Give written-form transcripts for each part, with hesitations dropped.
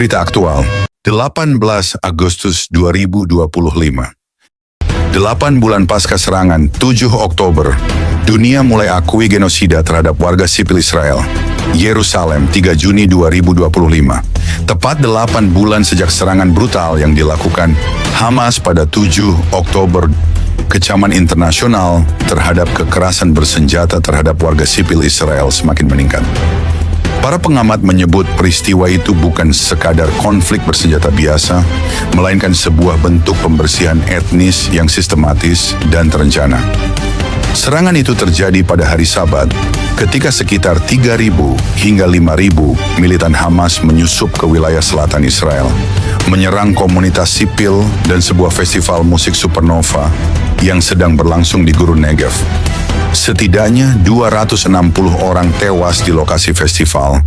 Berita aktual, 18 Agustus 2025. 8 bulan pasca serangan 7 Oktober, dunia mulai akui genosida terhadap warga sipil Israel. Yerusalem, 3 Juni 2025. Tepat 8 bulan sejak serangan brutal yang dilakukan Hamas pada 7 Oktober, kecaman internasional terhadap kekerasan bersenjata terhadap warga sipil Israel semakin meningkat. Para pengamat menyebut peristiwa itu bukan sekadar konflik bersenjata biasa, melainkan sebuah bentuk pembersihan etnis yang sistematis dan terencana. Serangan itu terjadi pada hari Sabat, ketika sekitar 3.000 hingga 5.000 militan Hamas menyusup ke wilayah selatan Israel, menyerang komunitas sipil dan sebuah festival musik supernova yang sedang berlangsung di Gurun Negev. Setidaknya 260 orang tewas di lokasi festival.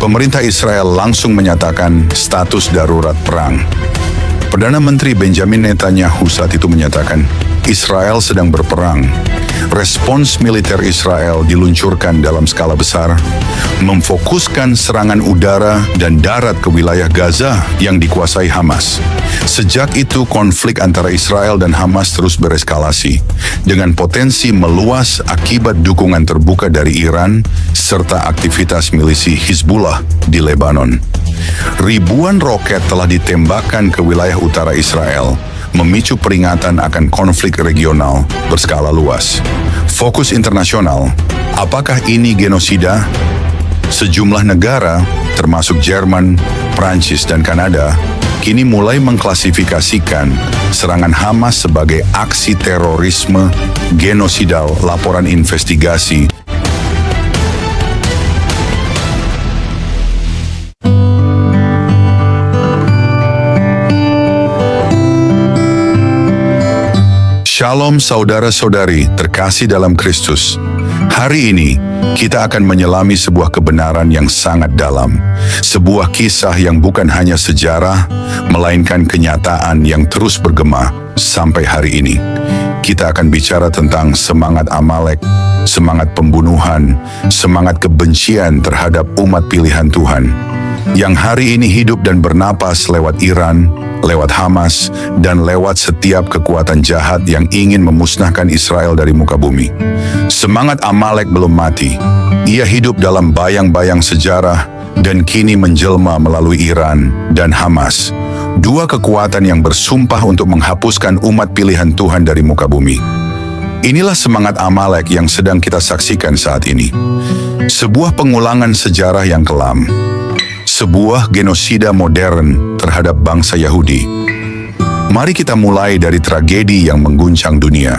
Pemerintah Israel langsung menyatakan status darurat perang. Perdana Menteri Benjamin Netanyahu saat itu menyatakan, Israel sedang berperang. Respons militer Israel diluncurkan dalam skala besar, memfokuskan serangan udara dan darat ke wilayah Gaza yang dikuasai Hamas. Sejak itu, konflik antara Israel dan Hamas terus bereskalasi, dengan potensi meluas akibat dukungan terbuka dari Iran serta aktivitas milisi Hizbullah di Lebanon. Ribuan roket telah ditembakkan ke wilayah utara Israel, memicu peringatan akan konflik regional berskala luas. Fokus internasional, apakah ini genosida? Sejumlah negara, termasuk Jerman, Prancis, dan Kanada, kini mulai mengklasifikasikan serangan Hamas sebagai aksi terorisme genosidal. Laporan investigasi Shalom saudara-saudari terkasih dalam Kristus. Hari ini, kita akan menyelami sebuah kebenaran yang sangat dalam. Sebuah kisah yang bukan hanya sejarah, melainkan kenyataan yang terus bergema sampai hari ini. Kita akan bicara tentang semangat Amalek, semangat pembunuhan, semangat kebencian terhadap umat pilihan Tuhan, yang hari ini hidup dan bernapas lewat Iran, lewat Hamas, dan lewat setiap kekuatan jahat yang ingin memusnahkan Israel dari muka bumi. Semangat Amalek belum mati. Ia hidup dalam bayang-bayang sejarah dan kini menjelma melalui Iran dan Hamas, dua kekuatan yang bersumpah untuk menghapuskan umat pilihan Tuhan dari muka bumi. Inilah semangat Amalek yang sedang kita saksikan saat ini. Sebuah pengulangan sejarah yang kelam. Sebuah genosida modern terhadap bangsa Yahudi. Mari kita mulai dari tragedi yang mengguncang dunia.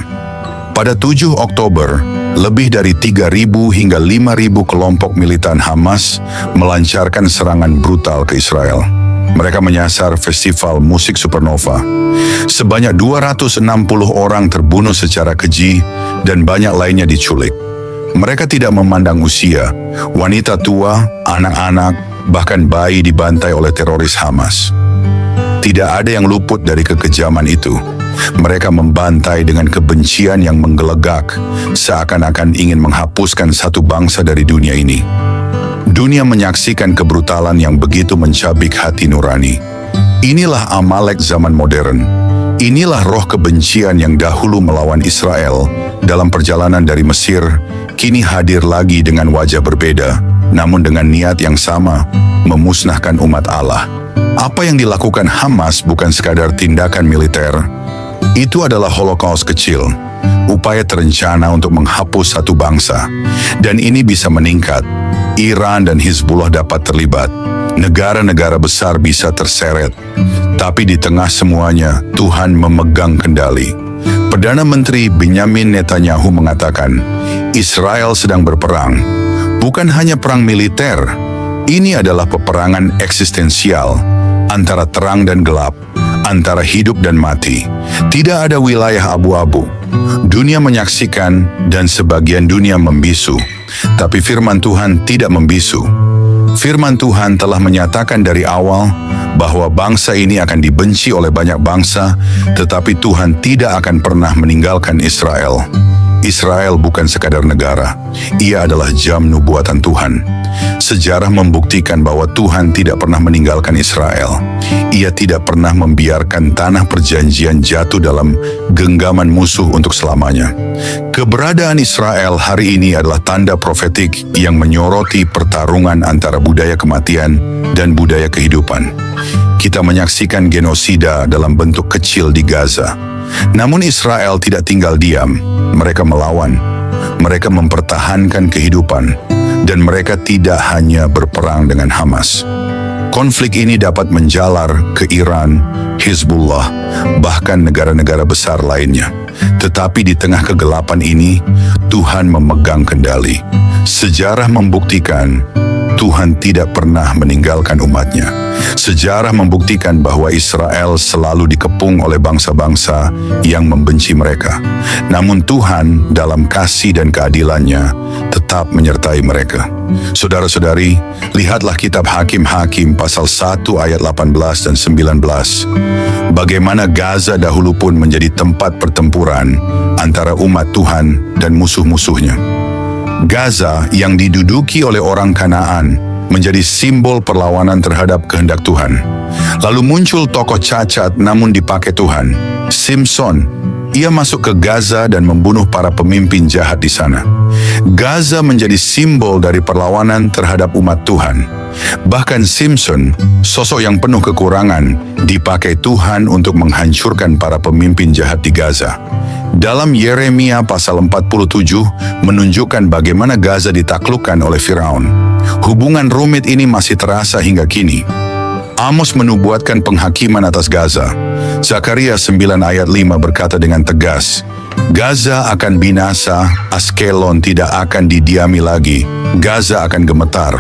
Pada 7 Oktober, lebih dari 3.000 hingga 5.000 kelompok militan Hamas melancarkan serangan brutal ke Israel. Mereka menyasar festival musik supernova. Sebanyak 260 orang terbunuh secara keji dan banyak lainnya diculik. Mereka tidak memandang usia, wanita tua, anak-anak, bahkan bayi dibantai oleh teroris Hamas. Tidak ada yang luput dari kekejaman itu. Mereka membantai dengan kebencian yang menggelegak, seakan-akan ingin menghapuskan satu bangsa dari dunia ini. Dunia menyaksikan kebrutalan yang begitu mencabik hati nurani. Inilah Amalek zaman modern. Inilah roh kebencian yang dahulu melawan Israel dalam perjalanan dari Mesir, kini hadir lagi dengan wajah berbeda, namun dengan niat yang sama, memusnahkan umat Allah. Apa yang dilakukan Hamas bukan sekadar tindakan militer. Itu adalah Holocaust kecil, upaya terencana untuk menghapus satu bangsa. Dan ini bisa meningkat. Iran dan Hizbullah dapat terlibat. Negara-negara besar bisa terseret. Tapi di tengah semuanya, Tuhan memegang kendali. Perdana Menteri Benjamin Netanyahu mengatakan, Israel sedang berperang. Bukan hanya perang militer, ini adalah peperangan eksistensial antara terang dan gelap, antara hidup dan mati. Tidak ada wilayah abu-abu. Dunia menyaksikan dan sebagian dunia membisu, tapi firman Tuhan tidak membisu. Firman Tuhan telah menyatakan dari awal bahwa bangsa ini akan dibenci oleh banyak bangsa, tetapi Tuhan tidak akan pernah meninggalkan Israel. Israel bukan sekadar negara, ia adalah jam nubuatan Tuhan. Sejarah membuktikan bahwa Tuhan tidak pernah meninggalkan Israel. Ia tidak pernah membiarkan tanah perjanjian jatuh dalam genggaman musuh untuk selamanya. Keberadaan Israel hari ini adalah tanda profetik yang menyoroti pertarungan antara budaya kematian dan budaya kehidupan. Kita menyaksikan genosida dalam bentuk kecil di Gaza. Namun Israel tidak tinggal diam. Mereka melawan, mereka mempertahankan kehidupan, dan mereka tidak hanya berperang dengan Hamas. Konflik ini dapat menjalar ke Iran, Hizbullah, bahkan negara-negara besar lainnya. Tetapi di tengah kegelapan ini, Tuhan memegang kendali. Sejarah membuktikan Tuhan tidak pernah meninggalkan umatnya. Sejarah membuktikan bahwa Israel selalu dikepung oleh bangsa-bangsa yang membenci mereka. Namun Tuhan dalam kasih dan keadilannya tetap menyertai mereka. Saudara-saudari, lihatlah kitab Hakim-Hakim pasal 1 ayat 18 dan 19. Bagaimana Gaza dahulu pun menjadi tempat pertempuran antara umat Tuhan dan musuh-musuhnya. Gaza yang diduduki oleh orang Kanaan menjadi simbol perlawanan terhadap kehendak Tuhan. Lalu muncul tokoh cacat namun dipakai Tuhan, Simson. Ia masuk ke Gaza dan membunuh para pemimpin jahat di sana. Gaza menjadi simbol dari perlawanan terhadap umat Tuhan. Bahkan Simson, sosok yang penuh kekurangan, dipakai Tuhan untuk menghancurkan para pemimpin jahat di Gaza. Dalam Yeremia pasal 47 menunjukkan bagaimana Gaza ditaklukkan oleh Firaun. Hubungan rumit ini masih terasa hingga kini. Amos menubuatkan penghakiman atas Gaza. Zakaria 9 ayat 5 berkata dengan tegas, Gaza akan binasa, Askelon tidak akan didiami lagi, Gaza akan gemetar.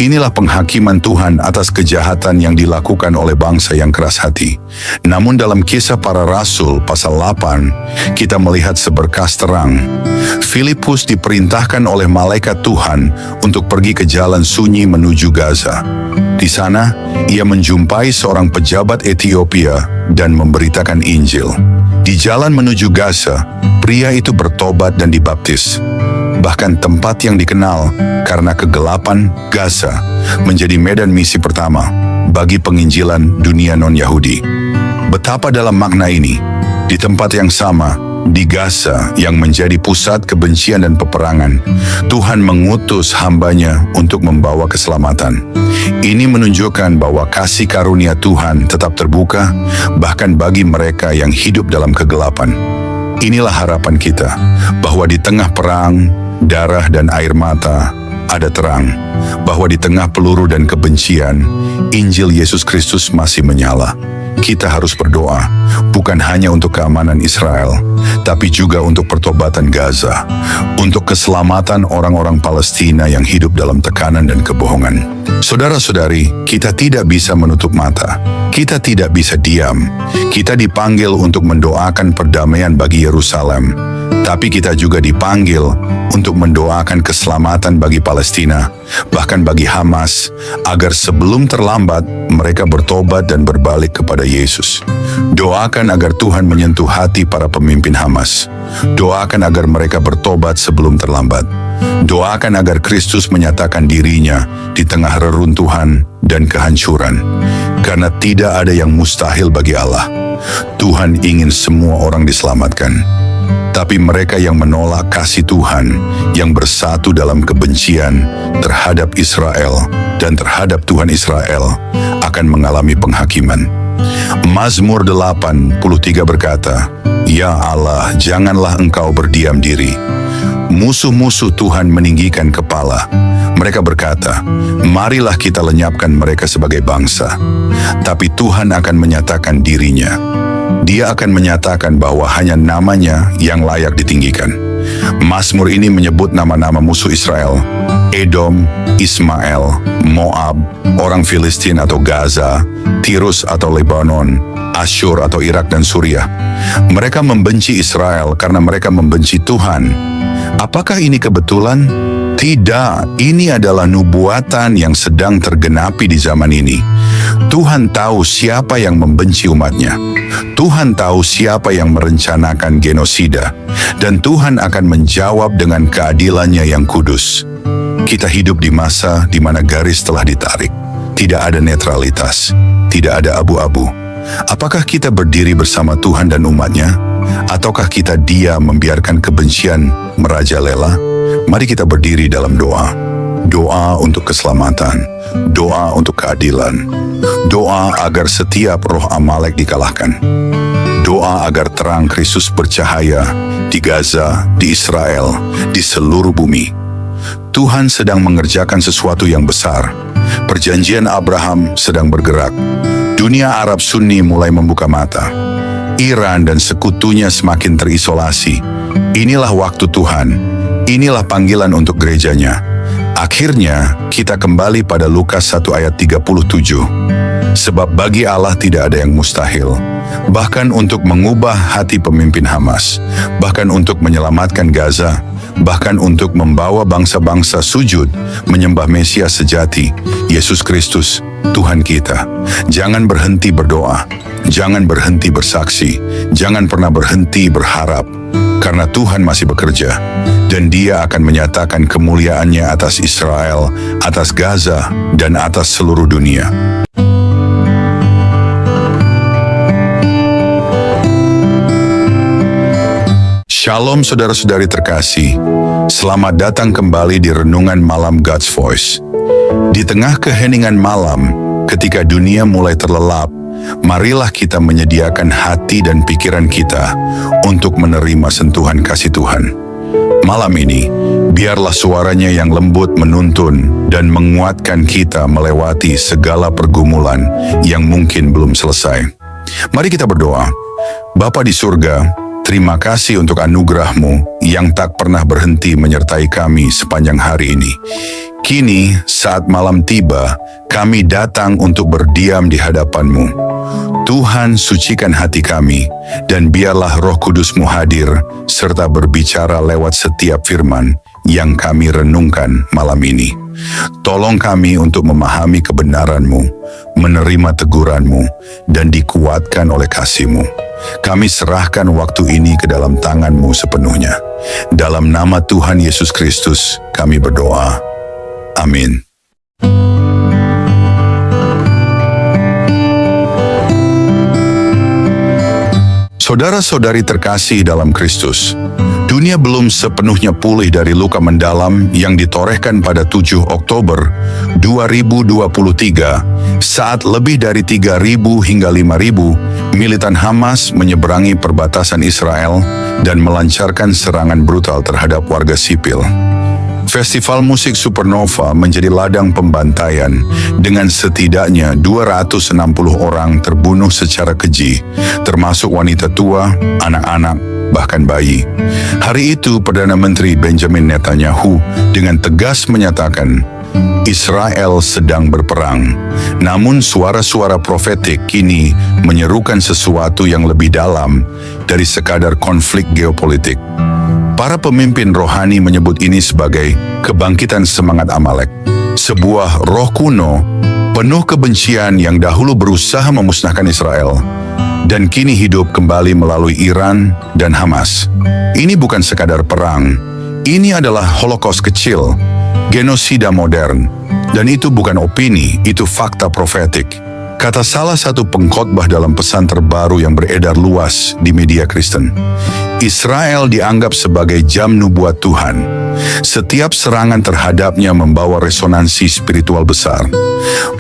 Inilah penghakiman Tuhan atas kejahatan yang dilakukan oleh bangsa yang keras hati. Namun dalam Kisah Para Rasul pasal 8, kita melihat seberkas terang. Filipus diperintahkan oleh malaikat Tuhan untuk pergi ke jalan sunyi menuju Gaza. Di sana, ia menjumpai seorang pejabat Ethiopia dan memberitakan Injil. Di jalan menuju Gaza, pria itu bertobat dan dibaptis. Bahkan tempat yang dikenal karena kegelapan Gaza menjadi medan misi pertama bagi penginjilan dunia non-Yahudi. Betapa dalam makna ini, di tempat yang sama, di Gaza yang menjadi pusat kebencian dan peperangan, Tuhan mengutus hamba-Nya untuk membawa keselamatan. Ini menunjukkan bahwa kasih karunia Tuhan tetap terbuka, bahkan bagi mereka yang hidup dalam kegelapan. Inilah harapan kita, bahwa di tengah perang, darah dan air mata, ada terang. Bahwa di tengah peluru dan kebencian, Injil Yesus Kristus masih menyala. Kita harus berdoa, bukan hanya untuk keamanan Israel, tapi juga untuk pertobatan Gaza, untuk keselamatan orang-orang Palestina yang hidup dalam tekanan dan kebohongan. Saudara-saudari, kita tidak bisa menutup mata. Kita tidak bisa diam. Kita dipanggil untuk mendoakan perdamaian bagi Yerusalem, tapi kita juga dipanggil untuk mendoakan keselamatan bagi Palestina, bahkan bagi Hamas, agar sebelum terlambat mereka bertobat dan berbalik kepada Yesus. Doakan agar Tuhan menyentuh hati para pemimpin Hamas. Doakan agar mereka bertobat sebelum terlambat. Doakan agar Kristus menyatakan dirinya di tengah reruntuhan dan kehancuran. Karena tidak ada yang mustahil bagi Allah. Tuhan ingin semua orang diselamatkan. Tapi mereka yang menolak kasih Tuhan, yang bersatu dalam kebencian terhadap Israel dan terhadap Tuhan Israel, akan mengalami penghakiman. Mazmur 83 berkata, Ya Allah, janganlah Engkau berdiam diri. Musuh-musuh Tuhan meninggikan kepala. Mereka berkata, marilah kita lenyapkan mereka sebagai bangsa. Tapi Tuhan akan menyatakan dirinya. Dia akan menyatakan bahwa hanya namanya yang layak ditinggikan. Mazmur ini menyebut nama-nama musuh Israel: Edom, Ismael, Moab, orang Filistin atau Gaza, Tirus atau Lebanon, Asyur atau Irak dan Suriah. Mereka membenci Israel karena mereka membenci Tuhan. Apakah ini kebetulan? Tidak, ini adalah nubuatan yang sedang tergenapi di zaman ini. Tuhan tahu siapa yang membenci umatnya. Tuhan tahu siapa yang merencanakan genosida, dan Tuhan akan menjawab dengan keadilannya yang kudus. Kita hidup di masa di mana garis telah ditarik. Tidak ada netralitas, tidak ada abu-abu. Apakah kita berdiri bersama Tuhan dan umat-Nya? Ataukah kita diam membiarkan kebencian merajalela? Mari kita berdiri dalam doa. Doa untuk keselamatan, doa untuk keadilan, doa agar setiap roh Amalek dikalahkan. Doa agar terang Kristus bercahaya di Gaza, di Israel, di seluruh bumi. Tuhan sedang mengerjakan sesuatu yang besar. Perjanjian Abraham sedang bergerak. Dunia Arab Sunni mulai membuka mata. Iran dan sekutunya semakin terisolasi. Inilah waktu Tuhan. Inilah panggilan untuk gerejanya. Akhirnya, kita kembali pada Lukas 1 ayat 37. Sebab bagi Allah tidak ada yang mustahil. Bahkan untuk mengubah hati pemimpin Hamas. Bahkan untuk menyelamatkan Gaza. Bahkan untuk membawa bangsa-bangsa sujud, menyembah Mesias sejati, Yesus Kristus, Tuhan kita. Jangan berhenti berdoa. Jangan berhenti bersaksi. Jangan pernah berhenti berharap. Karena Tuhan masih bekerja, dan Dia akan menyatakan kemuliaan-Nya atas Israel, atas Gaza, dan atas seluruh dunia. Shalom saudara-saudari terkasih, selamat datang kembali di Renungan Malam God's Voice. Di tengah keheningan malam, ketika dunia mulai terlelap, marilah kita menyediakan hati dan pikiran kita untuk menerima sentuhan kasih Tuhan. Malam ini, biarlah suaranya yang lembut menuntun dan menguatkan kita melewati segala pergumulan yang mungkin belum selesai. Mari kita berdoa. Bapa di surga, terima kasih untuk anugerah-Mu yang tak pernah berhenti menyertai kami sepanjang hari ini. Kini, saat malam tiba, kami datang untuk berdiam di hadapan-Mu. Tuhan, sucikan hati kami, dan biarlah Roh Kudus-Mu hadir, serta berbicara lewat setiap firman yang kami renungkan malam ini. Tolong kami untuk memahami kebenaran-Mu, menerima teguran-Mu, dan dikuatkan oleh kasih-Mu. Kami serahkan waktu ini ke dalam tangan-Mu sepenuhnya. Dalam nama Tuhan Yesus Kristus, kami berdoa. Amin. Saudara-saudari terkasih dalam Kristus, dunia belum sepenuhnya pulih dari luka mendalam yang ditorehkan pada 7 Oktober 2023 saat lebih dari 3.000 hingga 5.000 militan Hamas menyeberangi perbatasan Israel dan melancarkan serangan brutal terhadap warga sipil. Festival musik Supernova menjadi ladang pembantaian dengan setidaknya 260 orang terbunuh secara keji, termasuk wanita tua, anak-anak, bahkan bayi. Hari itu Perdana Menteri Benjamin Netanyahu dengan tegas menyatakan, Israel sedang berperang. Namun suara-suara profetik kini menyerukan sesuatu yang lebih dalam dari sekadar konflik geopolitik. Para pemimpin rohani menyebut ini sebagai kebangkitan semangat Amalek, sebuah roh kuno penuh kebencian yang dahulu berusaha memusnahkan Israel dan kini hidup kembali melalui Iran dan Hamas. Ini bukan sekadar perang, ini adalah Holocaust kecil, genosida modern, dan itu bukan opini, itu fakta profetik. Kata salah satu pengkhotbah dalam pesan terbaru yang beredar luas di media Kristen. Israel dianggap sebagai jam nubuat Tuhan. Setiap serangan terhadapnya membawa resonansi spiritual besar.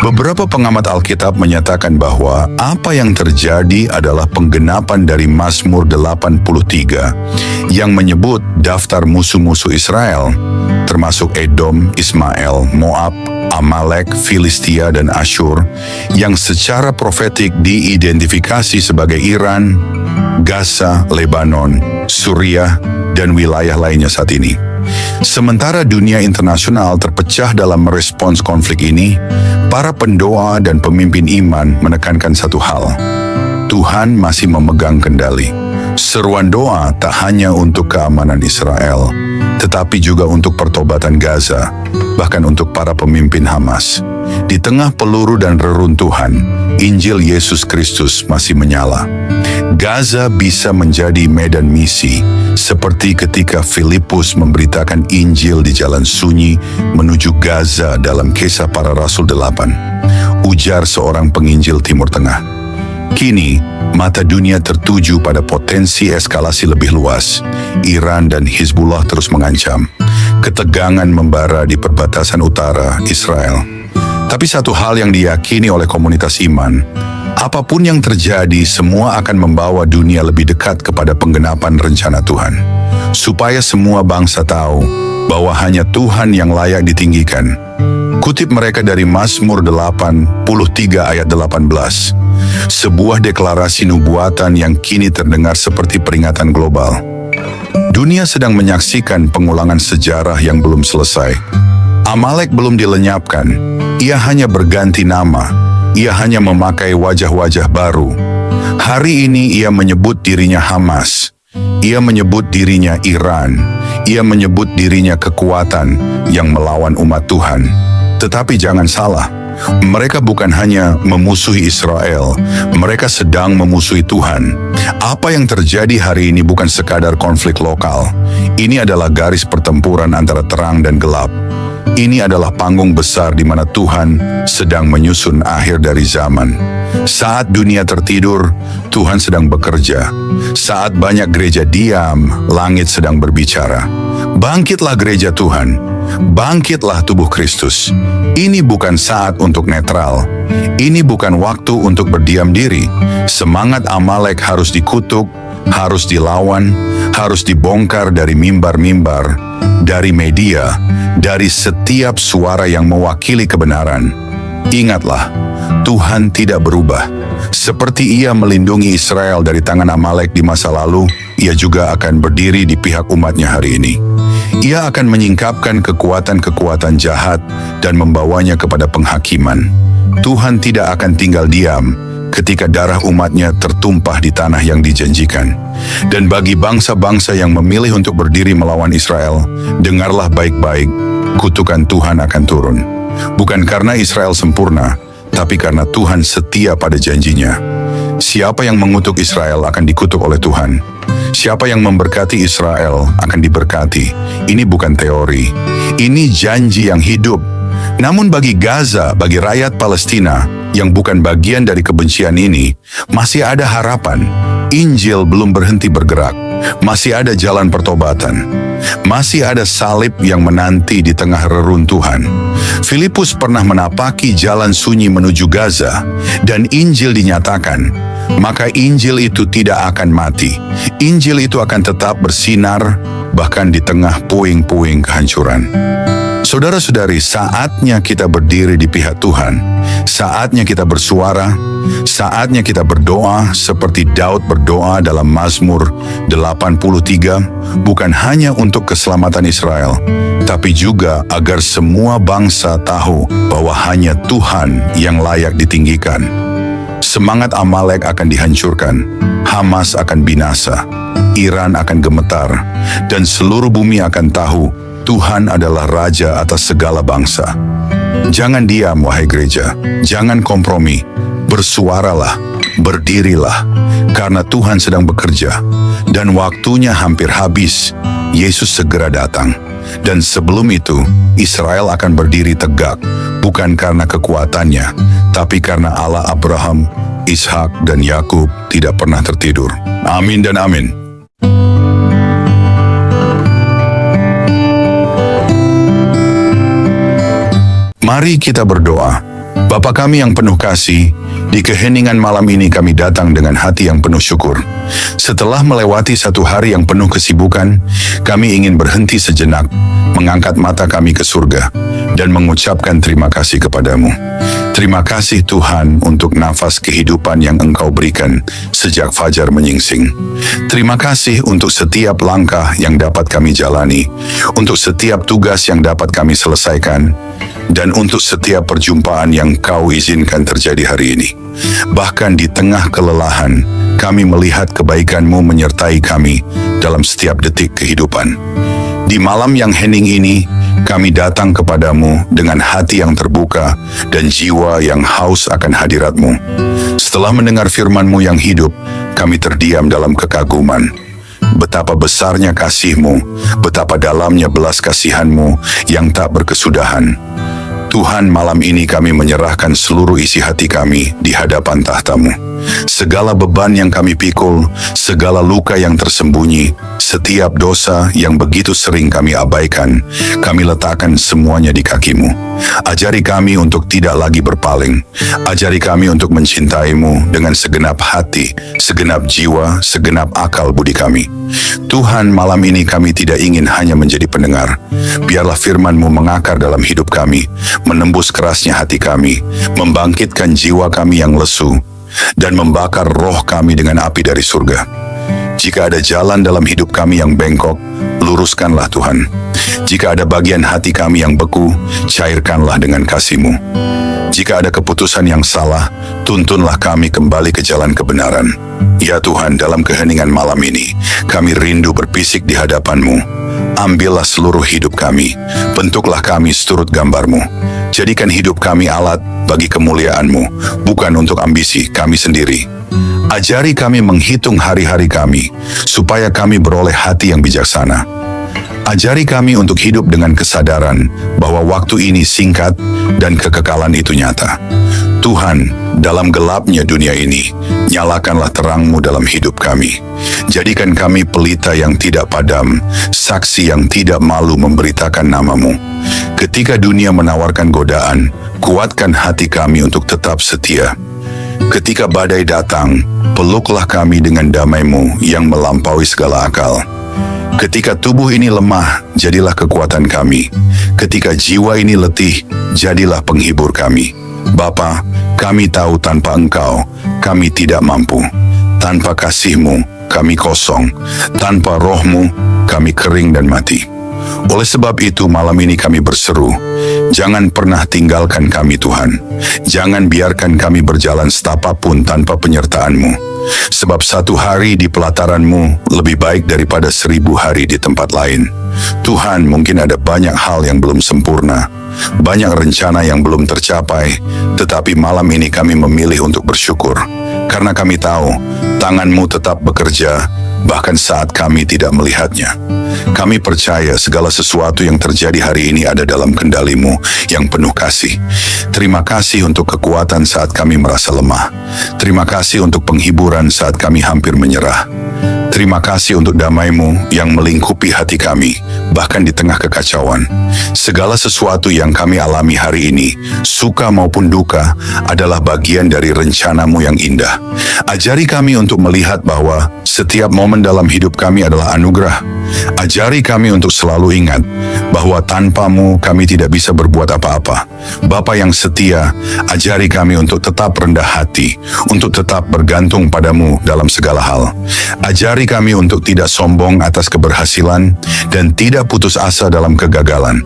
Beberapa pengamat Alkitab menyatakan bahwa apa yang terjadi adalah penggenapan dari Mazmur 83 yang menyebut daftar musuh-musuh Israel, termasuk Edom, Ismail, Moab, Amalek, Filistia, dan Asyur, yang secara profetik diidentifikasi sebagai Iran, Gaza, Lebanon, Suriah, dan wilayah lainnya saat ini. Sementara dunia internasional terpecah dalam merespons konflik ini, para pendoa dan pemimpin iman menekankan satu hal: Tuhan masih memegang kendali. Seruan doa tak hanya untuk keamanan Israel, tetapi juga untuk pertobatan Gaza, bahkan untuk para pemimpin Hamas. Di tengah peluru dan reruntuhan, Injil Yesus Kristus masih menyala. Gaza bisa menjadi medan misi, seperti ketika Filipus memberitakan Injil di jalan sunyi menuju Gaza dalam Kisah Para Rasul 8, ujar seorang penginjil Timur Tengah. Kini, mata dunia tertuju pada potensi eskalasi lebih luas. Iran dan Hizbullah terus mengancam. Ketegangan membara di perbatasan utara Israel. Tapi satu hal yang diyakini oleh komunitas iman, apapun yang terjadi, semua akan membawa dunia lebih dekat kepada penggenapan rencana Tuhan. Supaya semua bangsa tahu bahwa hanya Tuhan yang layak ditinggikan. Kutip mereka dari Mazmur 83 ayat 18. Sebuah deklarasi nubuatan yang kini terdengar seperti peringatan global. Dunia sedang menyaksikan pengulangan sejarah yang belum selesai. Amalek belum dilenyapkan, ia hanya berganti nama, ia hanya memakai wajah-wajah baru. Hari ini ia menyebut dirinya Hamas, ia menyebut dirinya Iran, ia menyebut dirinya kekuatan yang melawan umat Tuhan. Tetapi jangan salah, mereka bukan hanya memusuhi Israel, mereka sedang memusuhi Tuhan. Apa yang terjadi hari ini bukan sekadar konflik lokal, ini adalah garis pertempuran antara terang dan gelap. Ini adalah panggung besar di mana Tuhan sedang menyusun akhir dari zaman. Saat dunia tertidur, Tuhan sedang bekerja. Saat banyak gereja diam, langit sedang berbicara. Bangkitlah gereja Tuhan, bangkitlah tubuh Kristus. Ini bukan saat untuk netral. Ini bukan waktu untuk berdiam diri. Semangat Amalek harus dikutuk, harus dilawan, harus dibongkar dari mimbar-mimbar, dari media, dari setiap suara yang mewakili kebenaran. Ingatlah, Tuhan tidak berubah. Seperti ia melindungi Israel dari tangan Amalek di masa lalu, ia juga akan berdiri di pihak umatnya hari ini. Ia akan menyingkapkan kekuatan-kekuatan jahat dan membawanya kepada penghakiman. Tuhan tidak akan tinggal diam ketika darah umatnya tertumpah di tanah yang dijanjikan. Dan bagi bangsa-bangsa yang memilih untuk berdiri melawan Israel, dengarlah baik-baik, kutukan Tuhan akan turun. Bukan karena Israel sempurna, tapi karena Tuhan setia pada janjinya. Siapa yang mengutuk Israel akan dikutuk oleh Tuhan. Siapa yang memberkati Israel akan diberkati. Ini bukan teori, ini janji yang hidup. Namun bagi Gaza, bagi rakyat Palestina yang bukan bagian dari kebencian ini, masih ada harapan. Injil belum berhenti bergerak. Masih ada jalan pertobatan. Masih ada salib yang menanti di tengah reruntuhan. Filipus pernah menapaki jalan sunyi menuju Gaza, dan Injil dinyatakan. Maka Injil itu tidak akan mati. Injil itu akan tetap bersinar, bahkan di tengah puing-puing kehancuran. Saudara-saudari, saatnya kita berdiri di pihak Tuhan. Saatnya kita bersuara. Saatnya kita berdoa seperti Daud berdoa dalam Mazmur 83, bukan hanya untuk keselamatan Israel, tapi juga agar semua bangsa tahu bahwa hanya Tuhan yang layak ditinggikan. Semangat Amalek akan dihancurkan, Hamas akan binasa, Iran akan gemetar, dan seluruh bumi akan tahu Tuhan adalah Raja atas segala bangsa. Jangan diam, wahai gereja. Jangan kompromi. Bersuaralah, berdirilah, karena Tuhan sedang bekerja. Dan waktunya hampir habis. Yesus segera datang. Dan sebelum itu, Israel akan berdiri tegak, bukan karena kekuatannya, tapi karena Allah Abraham, Ishak, dan Yakub tidak pernah tertidur. Amin dan amin. Mari kita berdoa. Bapa kami yang penuh kasih, di keheningan malam ini kami datang dengan hati yang penuh syukur. Setelah melewati satu hari yang penuh kesibukan, kami ingin berhenti sejenak, mengangkat mata kami ke surga, dan mengucapkan terima kasih kepadamu. Terima kasih Tuhan untuk nafas kehidupan yang Engkau berikan sejak fajar menyingsing. Terima kasih untuk setiap langkah yang dapat kami jalani, untuk setiap tugas yang dapat kami selesaikan, dan untuk setiap perjumpaan yang Kau izinkan terjadi hari ini. Bahkan di tengah kelelahan, kami melihat kebaikan-Mu menyertai kami dalam setiap detik kehidupan. Di malam yang hening ini, kami datang kepadamu dengan hati yang terbuka dan jiwa yang haus akan hadirat-Mu. Setelah mendengar firman-Mu yang hidup, kami terdiam dalam kekaguman. Betapa besarnya kasih-Mu, betapa dalamnya belas kasihan-Mu yang tak berkesudahan. Tuhan, malam ini kami menyerahkan seluruh isi hati kami di hadapan tahta-Mu. Segala beban yang kami pikul, segala luka yang tersembunyi, setiap dosa yang begitu sering kami abaikan, kami letakkan semuanya di kaki-Mu. Ajari kami untuk tidak lagi berpaling. Ajari kami untuk mencintai-Mu dengan segenap hati, segenap jiwa, segenap akal budi kami. Tuhan, malam ini kami tidak ingin hanya menjadi pendengar. Biarlah firman-Mu mengakar dalam hidup kami, menembus kerasnya hati kami, membangkitkan jiwa kami yang lesu, dan membakar roh kami dengan api dari surga. Jika ada jalan dalam hidup kami yang bengkok, luruskanlah Tuhan. Jika ada bagian hati kami yang beku, cairkanlah dengan kasih-Mu. Jika ada keputusan yang salah, tuntunlah kami kembali ke jalan kebenaran. Ya Tuhan, dalam keheningan malam ini, kami rindu berpisik di hadapan-Mu. Ambillah seluruh hidup kami, bentuklah kami seturut gambar-Mu. Jadikan hidup kami alat bagi kemuliaan-Mu, bukan untuk ambisi kami sendiri. Ajari kami menghitung hari-hari kami, supaya kami beroleh hati yang bijaksana. Ajari kami untuk hidup dengan kesadaran bahwa waktu ini singkat dan kekekalan itu nyata. Tuhan, dalam gelapnya dunia ini, nyalakanlah terang-Mu dalam hidup kami. Jadikan kami pelita yang tidak padam, saksi yang tidak malu memberitakan nama-Mu. Ketika dunia menawarkan godaan, kuatkan hati kami untuk tetap setia. Ketika badai datang, peluklah kami dengan damai-Mu yang melampaui segala akal. Ketika tubuh ini lemah, jadilah kekuatan kami. Ketika jiwa ini letih, jadilah penghibur kami. Bapa, kami tahu tanpa Engkau, kami tidak mampu. Tanpa kasih-Mu, kami kosong. Tanpa Roh-Mu, kami kering dan mati. Oleh sebab itu malam ini kami berseru, jangan pernah tinggalkan kami Tuhan. Jangan biarkan kami berjalan setapak pun tanpa penyertaan-Mu. Sebab satu hari di pelataran-Mu lebih baik daripada 1000 hari di tempat lain. Tuhan, mungkin ada banyak hal yang belum sempurna, banyak rencana yang belum tercapai, tetapi malam ini kami memilih untuk bersyukur. Karena kami tahu, tangan-Mu tetap bekerja, bahkan saat kami tidak melihatnya. Kami percaya segala sesuatu yang terjadi hari ini ada dalam kendali-Mu yang penuh kasih. Terima kasih untuk kekuatan saat kami merasa lemah. Terima kasih untuk penghiburan saat kami hampir menyerah. Terima kasih untuk damai-Mu yang melingkupi hati kami, bahkan di tengah kekacauan. Segala sesuatu yang kami alami hari ini, suka maupun duka, adalah bagian dari rencana-Mu yang indah. Ajari kami untuk melihat bahwa setiap momen dalam hidup kami adalah anugerah. Ajari kami untuk selalu ingat bahwa tanpa-Mu kami tidak bisa berbuat apa-apa. Bapa yang setia, ajari kami untuk tetap rendah hati, untuk tetap bergantung pada-Mu dalam segala hal. Ajari kami untuk tidak sombong atas keberhasilan dan tidak putus asa dalam kegagalan.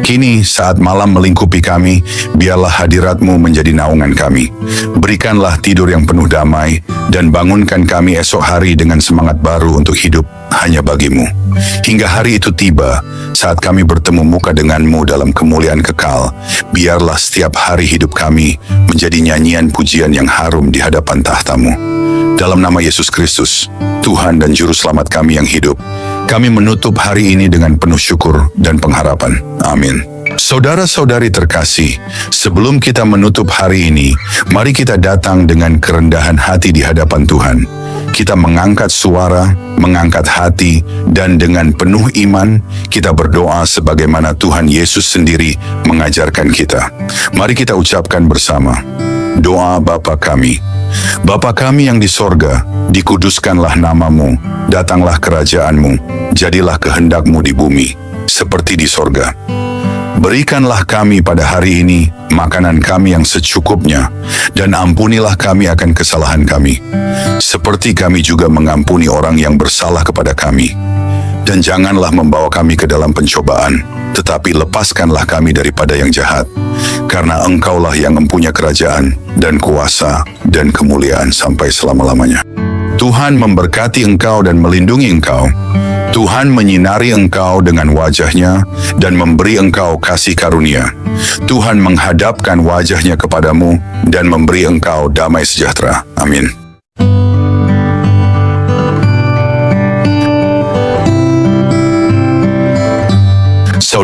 Kini saat malam melingkupi kami, biarlah hadirat-Mu menjadi naungan kami. Berikanlah tidur yang penuh damai dan bangunkan kami esok hari dengan semangat baru untuk hidup hanya bagi-Mu. Hingga hari itu tiba, saat kami bertemu muka dengan-Mu dalam kemuliaan kekal, biarlah setiap hari hidup kami menjadi nyanyian pujian yang harum di hadapan tahta-Mu. Dalam nama Yesus Kristus, Tuhan dan Juru Selamat kami yang hidup, kami menutup hari ini dengan penuh syukur dan pengharapan. Amin. Saudara-saudari terkasih, sebelum kita menutup hari ini, mari kita datang dengan kerendahan hati di hadapan Tuhan. Kita mengangkat suara, mengangkat hati, dan dengan penuh iman, kita berdoa sebagaimana Tuhan Yesus sendiri mengajarkan kita. Mari kita ucapkan bersama, doa Bapa kami. Bapa kami yang di sorga, dikuduskanlah nama-Mu, datanglah kerajaan-Mu, jadilah kehendak-Mu di bumi, seperti di sorga. Berikanlah kami pada hari ini makanan kami yang secukupnya, dan ampunilah kami akan kesalahan kami, seperti kami juga mengampuni orang yang bersalah kepada kami. Dan janganlah membawa kami ke dalam pencobaan, tetapi lepaskanlah kami daripada yang jahat. Karena Engkaulah yang mempunyai kerajaan, dan kuasa, dan kemuliaan sampai selama-lamanya. Tuhan memberkati engkau dan melindungi engkau. Tuhan menyinari engkau dengan wajah-Nya dan memberi engkau kasih karunia. Tuhan menghadapkan wajah-Nya kepadamu dan memberi engkau damai sejahtera. Amin.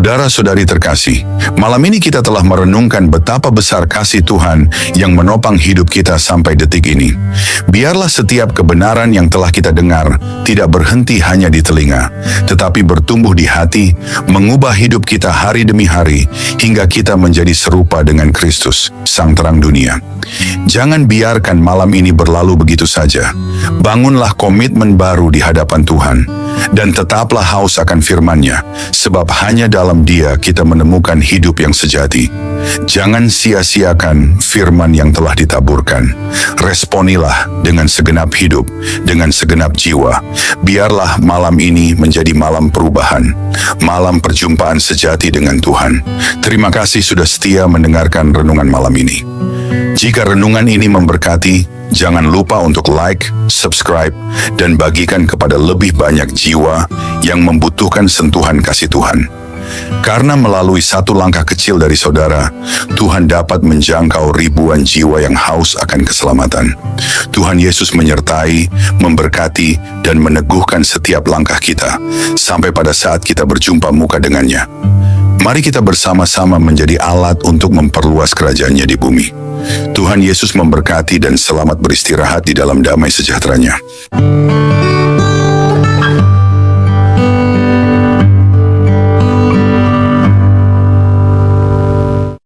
Saudara-saudari terkasih, malam ini kita telah merenungkan betapa besar kasih Tuhan yang menopang hidup kita sampai detik ini. Biarlah setiap kebenaran yang telah kita dengar tidak berhenti hanya di telinga, tetapi bertumbuh di hati, mengubah hidup kita hari demi hari, hingga kita menjadi serupa dengan Kristus, Sang Terang Dunia. Jangan biarkan malam ini berlalu begitu saja. Bangunlah komitmen baru di hadapan Tuhan, dan tetaplah haus akan firman-Nya, sebab hanya dalam Dia kita menemukan hidup yang sejati. Jangan sia-siakan firman yang telah ditaburkan. Responilah dengan segenap hidup, dengan segenap jiwa. Biarlah malam ini menjadi malam perubahan, malam perjumpaan sejati dengan Tuhan. Terima kasih sudah setia mendengarkan renungan malam ini. Jika renungan ini memberkati, jangan lupa untuk like, subscribe, dan bagikan kepada lebih banyak jiwa yang membutuhkan sentuhan kasih Tuhan. Karena melalui satu langkah kecil dari saudara, Tuhan dapat menjangkau ribuan jiwa yang haus akan keselamatan. Tuhan Yesus menyertai, memberkati, dan meneguhkan setiap langkah kita, sampai pada saat kita berjumpa muka dengannya. Mari kita bersama-sama menjadi alat untuk memperluas kerajaan-Nya di bumi. Tuhan Yesus memberkati dan selamat beristirahat di dalam damai sejahtera-Nya.